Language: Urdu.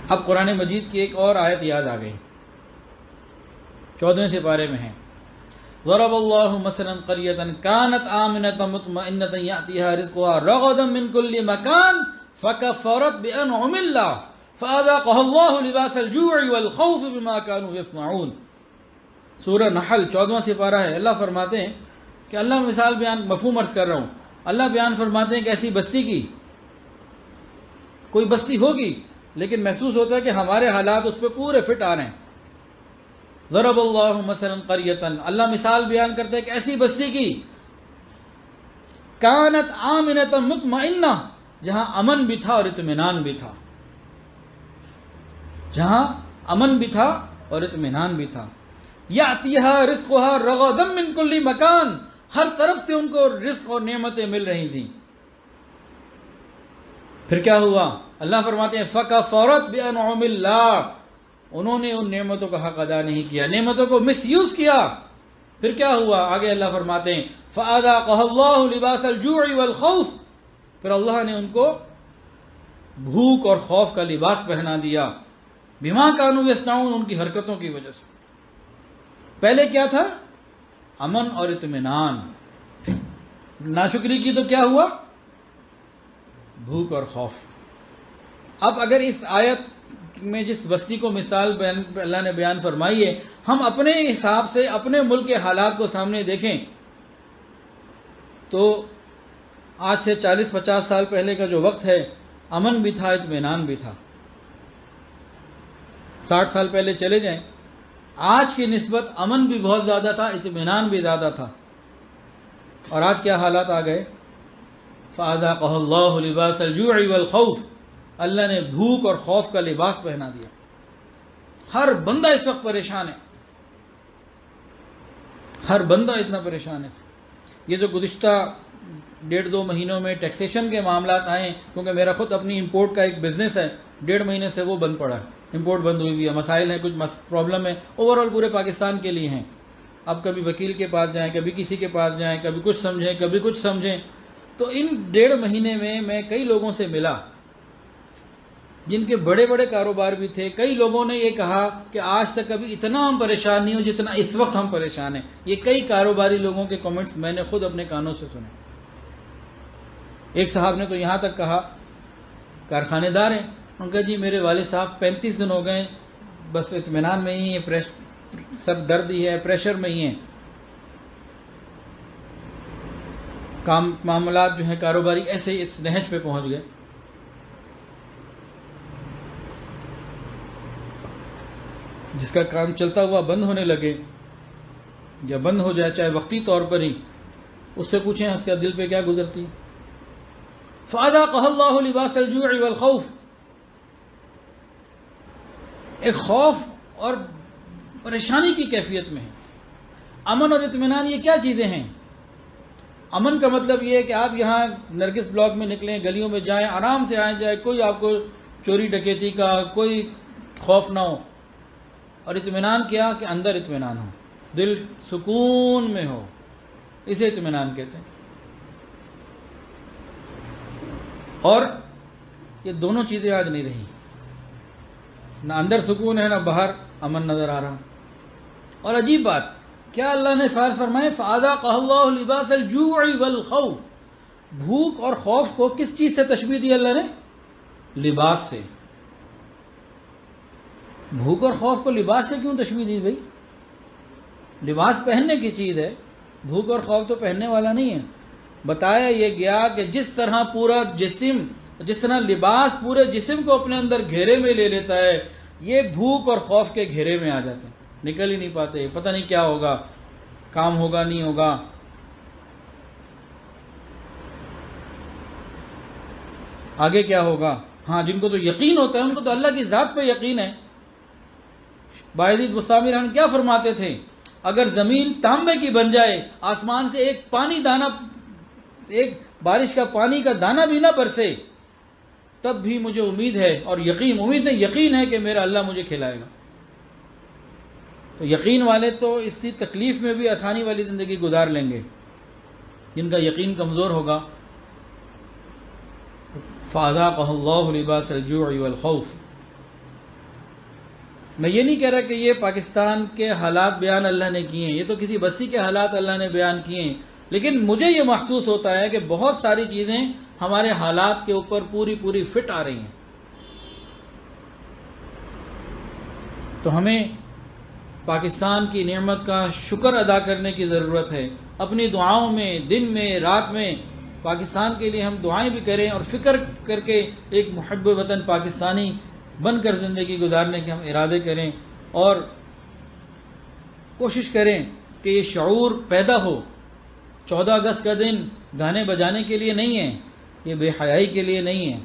اب قرآن مجید کی ایک اور آیت یاد آ گئی، 14ویں سپارے میں ہے، ضرب اللہ مثلا قریۃ کانت آمنۃ مطمئنۃ یأتیہا رزقها رغدا من کل مکان فکفرت بانعم اللہ فاذاقها اللہ لباس الجوع والخوف بما كانوا یصنعون۔ سورہ نحل 14واں سپارہ ہے۔ اللہ فرماتے ہیں کہ اللہ مثال بیان، مفہوم عرض کر رہا ہوں، اللہ بیان فرماتے ہیں کہ ایسی بستی کی، کوئی بستی ہوگی لیکن محسوس ہوتا ہے کہ ہمارے حالات اس پہ پورے فٹ آ رہے ہیں۔ ضرب اللہ مثلا قریۃ، اللہ مثال بیان کرتے ہیں کہ ایسی بستی کی، کانت آمنۃ مطمئنہ، جہاں امن بھی تھا اور اطمینان بھی تھا، جہاں امن بھی تھا اور اطمینان بھی تھا، یأتیہا رزقها رغدا من کل مکان، ہر طرف سے ان کو رزق اور نعمتیں مل رہی تھیں۔ پھر کیا ہوا؟ اللہ فرماتے ہیں فکفرت بانعم اللہ، انہوں نے ان نعمتوں کا حق ادا نہیں کیا، نعمتوں کو مس یوز کیا۔ پھر کیا ہوا؟ آگے اللہ فرماتے ہیں فَأَذَاقَهَا اللَّهُ لِبَاسَ الْجُوعِ وَالْخَوْفِ، پھر اللہ نے ان کو بھوک اور خوف کا لباس پہنا دیا، بِمَا كَانُوا يَصْنَعُونَ، ان کی حرکتوں کی وجہ سے۔ پہلے کیا تھا؟ امن اور اطمینان، ناشکری کی تو کیا ہوا؟ بھوک اور خوف۔ اب اگر اس آیت میں جس بستی کو مثال اللہ نے بیان فرمائی ہے، ہم اپنے حساب سے اپنے ملک کے حالات کو سامنے دیکھیں تو آج سے 40-50 سال پہلے کا جو وقت ہے، امن بھی تھا، اطمینان بھی تھا۔ 60 سال پہلے چلے جائیں، آج کی نسبت امن بھی بہت زیادہ تھا، اطمینان بھی زیادہ تھا، اور آج کیا حالات آ گئے؟ فَأَذَاقَهَا اللَّهُ لِبَاسَ الْجُوعِ وَالْخَوْفِ، اللہ نے بھوک اور خوف کا لباس پہنا دیا۔ ہر بندہ اس وقت پریشان ہے، ہر بندہ اتنا پریشان ہے۔ یہ جو گزشتہ 1.5-2 مہینوں میں ٹیکسیشن کے معاملات آئے، کیونکہ میرا خود اپنی امپورٹ کا ایک بزنس ہے، 1.5 مہینے سے وہ بند پڑا ہے، امپورٹ بند ہوئی ہوئی ہے، مسائل ہیں، کچھ پرابلم ہے، اوورآل پورے پاکستان کے لیے ہیں۔ اب کبھی وکیل کے پاس جائیں، کبھی کسی کے پاس جائیں، کبھی کچھ سمجھیں، کبھی کچھ سمجھیں۔ تو ان 1.5 مہینے میں کئی لوگوں سے ملا جن کے بڑے بڑے کاروبار بھی تھے۔ کئی لوگوں نے یہ کہا کہ آج تک کبھی اتنا ہم پریشان نہیں ہو جتنا اس وقت ہم پریشان ہیں۔ یہ کئی کاروباری لوگوں کے کمنٹس میں نے خود اپنے کانوں سے سنے۔ ایک صاحب نے تو یہاں تک کہا، کارخانے دار ہیں، ان کا جی میرے والد صاحب 35 دن ہو گئے بس اطمینان میں ہی ہیں، سر درد ہی ہے، پریشر میں ہی ہیں، کام معاملات جو ہیں کاروباری ایسے ہی اس نہج پہ پہنچ گئے۔ جس کا کام چلتا ہوا بند ہونے لگے یا بند ہو جائے، چاہے وقتی طور پر ہی، اس سے پوچھیں اس کا دل پہ کیا گزرتی۔ فَأَذَاقَهَا اللَّهُ لِبَاسَ الْجُوعِ وَالْخَوْفِ، ایک خوف اور پریشانی کی کیفیت میں ہے۔ امن اور اطمینان یہ کیا چیزیں ہیں؟ امن کا مطلب یہ ہے کہ آپ یہاں نرگس بلاک میں نکلیں، گلیوں میں جائیں، آرام سے آئیں جائیں، کوئی آپ کو چوری ڈکیتی کا کوئی خوف نہ ہو۔ اور اطمینان کیا؟ کہ اندر اطمینان ہو، دل سکون میں ہو، اسے اطمینان کہتے ہیں۔ اور یہ دونوں چیزیں آج نہیں رہی، نہ اندر سکون ہے، نہ باہر امن نظر آ رہا۔ اور عجیب بات، کیا اللہ نے فرمائے فَأَذَاقَهَا اللَّهُ لِبَاسَ الْجُوعِ وَالْخَوْفِ، بھوک اور خوف کو کس چیز سے تشبیہ دی اللہ نے؟ لباس سے۔ بھوک اور خوف کو لباس سے کیوں تشبیہ دی بھائی؟ لباس پہننے کی چیز ہے، بھوک اور خوف تو پہننے والا نہیں ہے۔ بتایا یہ گیا کہ جس طرح پورا جسم، جس طرح لباس پورے جسم کو اپنے اندر گھیرے میں لے لیتا ہے، یہ بھوک اور خوف کے گھیرے میں آ جاتے ہیں، نکل ہی نہیں پاتے، پتہ نہیں کیا ہوگا، کام ہوگا نہیں ہوگا۔ آگے کیا ہوگا؟ ہاں، جن کو تو یقین ہوتا ہے ان کو تو اللہ کی ذات پہ یقین ہے۔ باعزید بستامی رحمۃ کیا فرماتے تھے؟ اگر زمین تانبے کی بن جائے، آسمان سے ایک پانی دانہ، ایک بارش کا پانی کا دانہ بھی نہ برسے، تب بھی مجھے امید ہے اور یقین ہے کہ میرا اللہ مجھے کھلائے گا۔ تو یقین والے تو اسی تکلیف میں بھی آسانی والی زندگی گزار لیں گے، جن کا یقین کمزور ہوگا۔ فَأَذَاقَهَا اللَّهُ لِبَاسَ الْجُوعِ وَالْخَوْفِ، میں یہ نہیں کہہ رہا کہ یہ پاکستان کے حالات بیان اللہ نے کیے ہیں، یہ تو کسی بستی کے حالات اللہ نے بیان کیے ہیں، لیکن مجھے یہ محسوس ہوتا ہے کہ بہت ساری چیزیں ہمارے حالات کے اوپر پوری فٹ آ رہی ہیں۔ تو ہمیں پاکستان کی نعمت کا شکر ادا کرنے کی ضرورت ہے۔ اپنی دعاؤں میں، دن میں، رات میں پاکستان کے لیے ہم دعائیں بھی کریں، اور فکر کر کے ایک محب وطن پاکستانی بن کر زندگی گزارنے کے ہم ارادے کریں، اور کوشش کریں کہ یہ شعور پیدا ہو۔ 14 اگست کا دن گانے بجانے کے لیے نہیں ہے، یہ بے حیائی کے لیے نہیں ہے۔